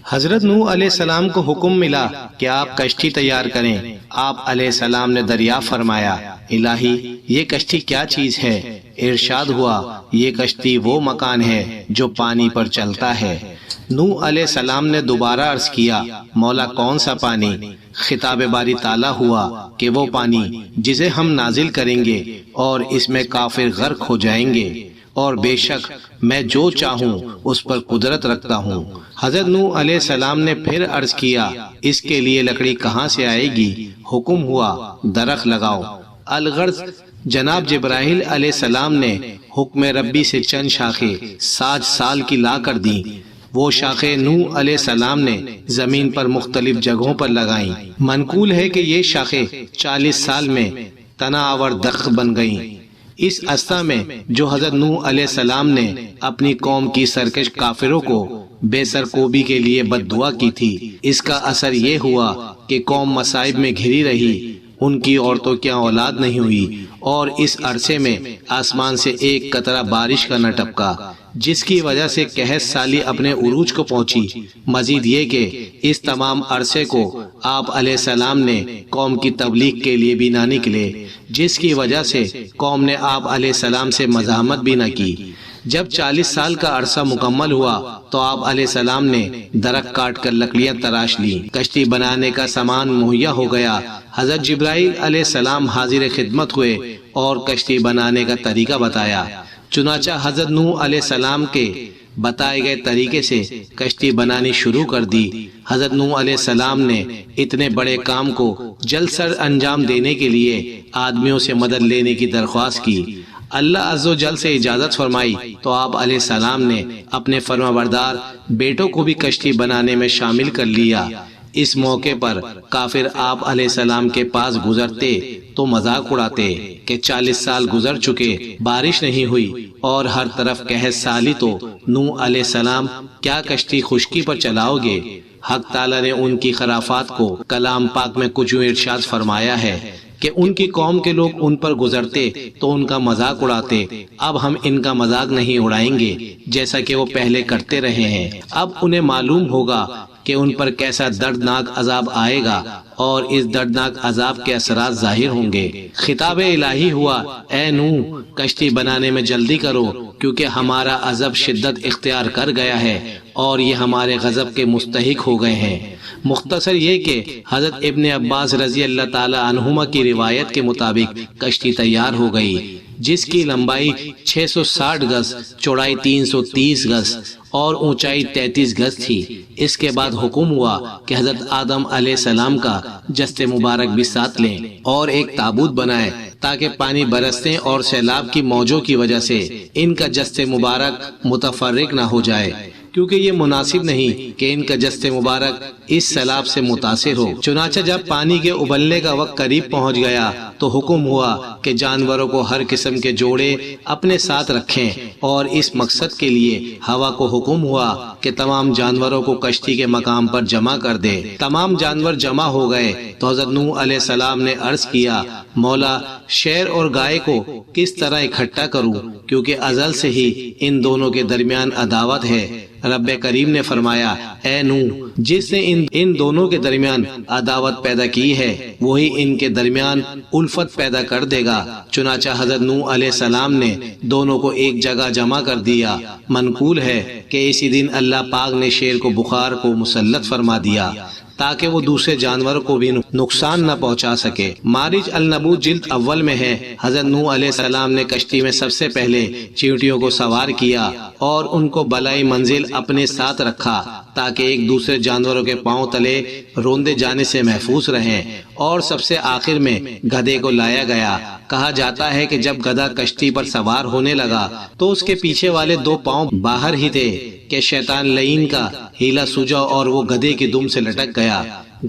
حضرت نوح علیہ السلام کو حکم ملا کہ آپ کشتی تیار کریں۔ آپ علیہ السلام نے دریافت فرمایا، الہی یہ کشتی کیا چیز ہے؟ ارشاد ہوا، یہ کشتی وہ مکان ہے جو پانی پر چلتا ہے۔ نوح علیہ السلام نے دوبارہ عرض کیا، مولا کون سا پانی؟ خطاب باری تعالیٰ ہوا کہ وہ پانی جسے ہم نازل کریں گے اور اس میں کافر غرق ہو جائیں گے، اور بے شک میں جو چاہوں اس پر قدرت رکھتا ہوں۔ حضرت نوح علیہ السلام نے پھر عرض کیا، اس کے لیے لکڑی کہاں سے آئے گی؟ حکم ہوا، درخت لگاؤ۔ الغرض جناب جبرائیل علیہ السلام نے حکم ربی سے چند شاخیں 60 سال کی لا کر دیں۔ وہ شاخیں نوح علیہ السلام نے زمین پر مختلف جگہوں پر لگائیں۔ منقول ہے کہ یہ شاخیں 40 سال میں تنا آور درخت بن گئیں۔ اس اثنا میں جو حضرت نوح علیہ السلام نے اپنی قوم کی سرکش کافروں کو بے سرکوبی کے لیے بد دعا کی تھی، اس کا اثر یہ ہوا کہ قوم مصائب میں گھری رہی، ان کی عورتوں کی اولاد نہیں ہوئی، اور اس عرصے میں آسمان سے ایک قطرہ بارش کا نہ ٹپکا، جس کی وجہ سے قحط سالی اپنے عروج کو پہنچی۔ مزید یہ کہ اس تمام عرصے کو آپ علیہ السلام نے قوم کی تبلیغ کے لیے بھی نہ نکلے، جس کی وجہ سے قوم نے آپ علیہ السلام سے مزاحمت بھی نہ کی۔ جب 40 سال کا عرصہ مکمل ہوا تو آپ علیہ السلام نے درخت کاٹ کر لکڑیاں تراش لیں، کشتی بنانے کا سامان مہیا ہو گیا۔ حضرت جبرائیل علیہ السلام حاضر خدمت ہوئے اور کشتی بنانے کا طریقہ بتایا۔ چنانچہ حضرت نوح علیہ السلام کے بتائے گئے طریقے سے کشتی بنانی شروع کر دی۔ حضرت نوح علیہ السلام نے اتنے بڑے کام کو جلد سر انجام دینے کے لیے آدمیوں سے مدد لینے کی درخواست کی۔ اللہ عز و جل سے اجازت فرمائی تو آپ علیہ السلام نے اپنے فرمانبردار بیٹوں کو بھی کشتی بنانے میں شامل کر لیا۔ اس موقع پر کافر آپ علیہ السلام کے پاس گزرتے تو مذاق اڑاتے کہ 40 سال گزر چکے، بارش نہیں ہوئی اور ہر طرف قحط سالی، تو نوح علیہ السلام کیا کشتی خشکی پر چلاؤ گے؟ حق تعالیٰ نے ان کی خرافات کو کلام پاک میں کچھ ارشاد فرمایا ہے کہ ان کی قوم کے لوگ ان پر گزرتے تو ان کا مذاق اڑاتے، اب ہم ان کا مذاق نہیں اڑائیں گے جیسا کہ وہ پہلے کرتے رہے ہیں۔ اب انہیں معلوم ہوگا کہ ان پر کیسا دردناک عذاب آئے گا اور اس دردناک عذاب کے اثرات ظاہر ہوں گے۔ خطاب الہی ہوا، اے نوح کشتی بنانے میں جلدی کرو، کیونکہ ہمارا عذاب شدت اختیار کر گیا ہے اور یہ ہمارے غضب کے مستحق ہو گئے ہیں۔ مختصر یہ کہ حضرت ابن عباس رضی اللہ تعالی عنہما کی روایت کے مطابق کشتی تیار ہو گئی، جس کی لمبائی 660 گز، چوڑائی 330 گز اور اونچائی 33 گز تھی۔ اس کے بعد حکم ہوا کہ حضرت آدم علیہ السلام کا جسد مبارک بھی ساتھ لیں اور ایک تابوت بنائیں تاکہ پانی برسنے اور سیلاب کی موجوں کی وجہ سے ان کا جسد مبارک متفرق نہ ہو جائے، کیونکہ یہ مناسب نہیں کہ ان کا جسد مبارک اس سیلاب سے متاثر ہو۔ چنانچہ جب پانی کے ابلنے کا وقت قریب پہنچ گیا تو حکم ہوا کہ جانوروں کو ہر قسم کے جوڑے اپنے ساتھ رکھیں، اور اس مقصد کے لیے ہوا کو حکم ہوا کہ تمام جانوروں کو کشتی کے مقام پر جمع کر دے۔ تمام جانور جمع ہو گئے تو حضرت نوح علیہ السلام نے عرض کیا، مولا شیر اور گائے کو کس طرح اکٹھا کروں، کیونکہ ازل سے ہی ان دونوں کے درمیان عداوت ہے۔ رب کریم نے فرمایا، اے نوح جس نے ان دونوں کے درمیان عداوت پیدا کی ہے وہی ان کے درمیان الفت پیدا کر دے گا۔ چنانچہ حضرت نوح علیہ السلام نے دونوں کو ایک جگہ جمع کر دیا۔ منقول ہے کہ اسی دن اللہ پاک نے شیر کو بخار کو مسلط فرما دیا تاکہ وہ دوسرے جانوروں کو بھی نقصان نہ پہنچا سکے۔ مارج النبوت جلد اول میں ہے، حضرت نوح علیہ السلام نے کشتی میں سب سے پہلے چیونٹیوں کو سوار کیا اور ان کو بلائی منزل اپنے ساتھ رکھا تاکہ ایک دوسرے جانوروں کے پاؤں تلے روندے جانے سے محفوظ رہیں، اور سب سے آخر میں گدھے کو لایا گیا۔ کہا جاتا ہے کہ جب گدھا کشتی پر سوار ہونے لگا تو اس کے پیچھے والے 2 پاؤں باہر ہی تھے کہ شیطان لعین کا ہیلا سوجا اور وہ گدھے کی دم سے لٹک گیا۔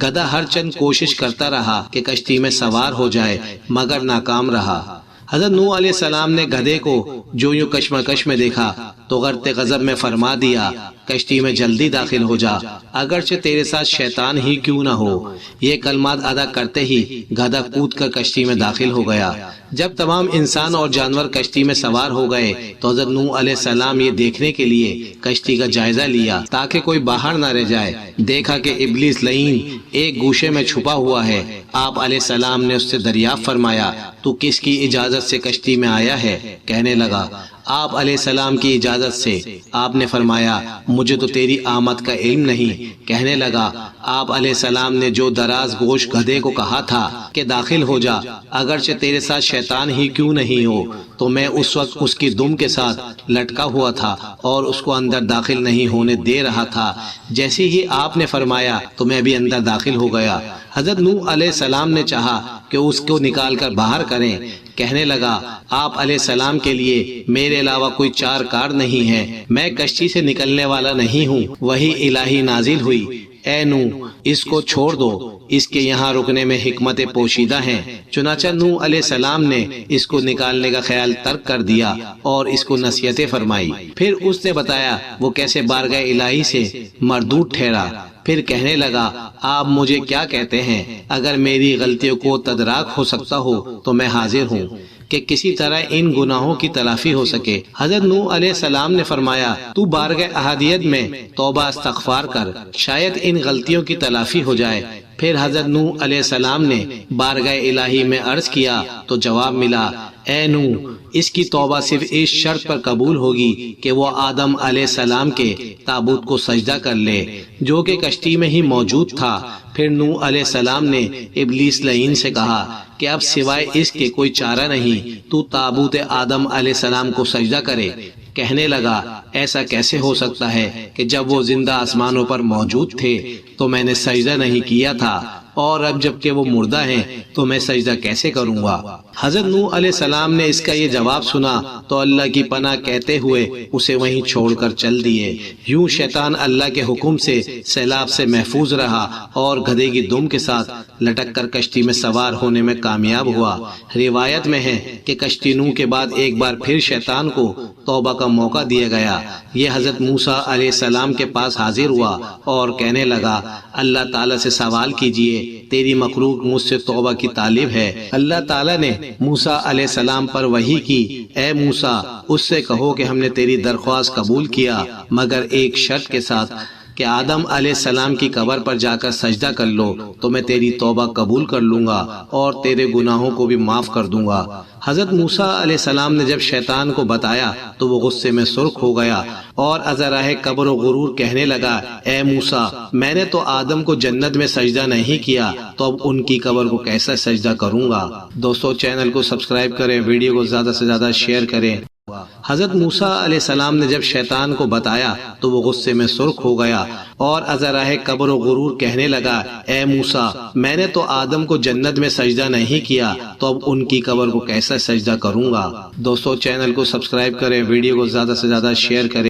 گدھا ہر چند کوشش کرتا رہا کہ کشتی میں سوار ہو جائے مگر ناکام رہا۔ حضرت نوح علیہ السلام نے گدھے کو جو یوں کشمکش میں دیکھا تو غرق غضب میں فرما دیا کشتی میں جلدی داخل ہو جا، اگرچہ تیرے ساتھ شیطان ہی کیوں نہ ہو۔ یہ کلمات ادا کرتے ہی گدھا کود کر کشتی میں داخل ہو گیا۔ جب تمام انسان اور جانور کشتی میں سوار ہو گئے تو حضرت نوح علیہ السلام یہ دیکھنے کے لیے کشتی کا جائزہ لیا تاکہ کوئی باہر نہ رہ جائے۔ دیکھا کہ ابلیس لعین ایک گوشے میں چھپا ہوا ہے۔ آپ علیہ السلام نے اس سے دریافت فرمایا، تو کس کی اجازت سے کشتی میں آیا ہے؟ کہنے لگا، آپ علیہ السلام کی اجازت سے۔ آپ نے فرمایا، مجھے تو تیری آمد کا علم نہیں۔ کہنے لگا، آپ علیہ السلام نے جو دراز گوش گدھے کو کہا تھا کہ داخل ہو جا، اگرچہ تیرے ساتھ شیطان ہی کیوں نہیں ہو، تو میں اس وقت اس کی دم کے ساتھ لٹکا ہوا تھا اور اس کو اندر داخل نہیں ہونے دے رہا تھا۔ جیسے ہی آپ نے فرمایا تو میں بھی اندر داخل ہو گیا۔ حضرت نوح علیہ السلام نے چاہا کہ اس کو نکال کر باہر کریں۔ کہنے لگا، آپ علیہ السلام کے لیے میرے علاوہ کوئی چار کار نہیں ہے، میں کشتی سے نکلنے والا نہیں ہوں۔ وحی الہی نازل ہوئی، اے نوح اس کو چھوڑ دو، اس کے یہاں رکنے میں حکمت پوشیدہ ہیں۔ چنانچہ نوح علیہ السلام نے اس کو نکالنے کا خیال ترک کر دیا اور اس کو نصیحتیں فرمائی۔ پھر اس نے بتایا وہ کیسے بارگاہ الہی سے مردود ٹھہرا۔ پھر کہنے لگا، آپ مجھے کیا کہتے ہیں؟ اگر میری غلطیوں کو تدراک ہو سکتا ہو تو میں حاضر ہوں کہ کسی طرح ان گناہوں کی تلافی ہو سکے۔ حضرت نوح علیہ السلام نے فرمایا، تو بارگاہ احدیت میں توبہ استغفار کر، شاید ان غلطیوں کی تلافی ہو جائے۔ پھر حضرت نوح علیہ السلام نے بارگاہ الہی میں عرض کیا تو جواب ملا، اے نوح اس کی توبہ صرف اس شرط پر قبول ہوگی کہ وہ آدم علیہ السلام کے تابوت کو سجدہ کر لے جو کہ کشتی میں ہی موجود تھا۔ پھر نوح علیہ السلام نے ابلیس لعین سے کہا کہ اب سوائے اس کے کوئی چارہ نہیں، تو تابوت آدم علیہ السلام کو سجدہ کرے۔ کہنے لگا، ایسا کیسے ہو سکتا ہے کہ جب وہ زندہ آسمانوں پر موجود تھے تو میں نے سجدہ نہیں کیا تھا، اور اب جب کہ وہ مردہ ہیں تو میں سجدہ کیسے کروں گا؟ حضرت نوح علیہ السلام نے اس کا یہ جواب سنا تو اللہ کی پناہ کہتے ہوئے اسے وہیں چھوڑ کر چل دیے۔ یوں شیطان اللہ کے حکم سے سیلاب سے محفوظ رہا اور گدھے کی دم کے ساتھ لٹک کر کشتی میں سوار ہونے میں کامیاب ہوا۔ روایت میں ہے کہ کشتی نوح کے بعد ایک بار پھر شیطان کو توبہ کا موقع دیا گیا۔ یہ حضرت موسیٰ علیہ السلام کے پاس حاضر ہوا اور کہنے لگا، اللہ تعالیٰ سے سوال کیجئے، تیری مخلوق مجھ سے توبہ کی طالب ہے۔ اللہ تعالیٰ نے موسیٰ علیہ السلام پر وحی کی، اے موسیٰ اس سے کہو کہ ہم نے تیری درخواست قبول کیا مگر ایک شرط کے ساتھ کہ آدم علیہ السلام کی قبر پر جا کر سجدہ کر لو تو میں تیری توبہ قبول کر لوں گا اور تیرے گناہوں کو بھی معاف کر دوں گا۔ حضرت موسیٰ علیہ السلام نے جب شیطان کو بتایا تو وہ غصے میں سرخ ہو گیا اور ازراہ کبر و غرور کہنے لگا، اے موسیٰ میں نے تو آدم کو جنت میں سجدہ نہیں کیا، تو اب ان کی قبر کو کیسا سجدہ کروں گا؟ دوستو چینل کو سبسکرائب کریں، ویڈیو کو زیادہ سے زیادہ شیئر کریں۔ حضرت موسیٰ علیہ السلام نے جب شیطان کو بتایا تو وہ غصے میں سرخ ہو گیا اور ازراہ کبر و غرور کہنے لگا، اے موسیٰ میں نے تو آدم کو جنت میں سجدہ نہیں کیا، تو اب ان کی قبر کو کیسا سجدہ کروں گا؟ دوستو چینل کو سبسکرائب کریں، ویڈیو کو زیادہ سے زیادہ شیئر کریں۔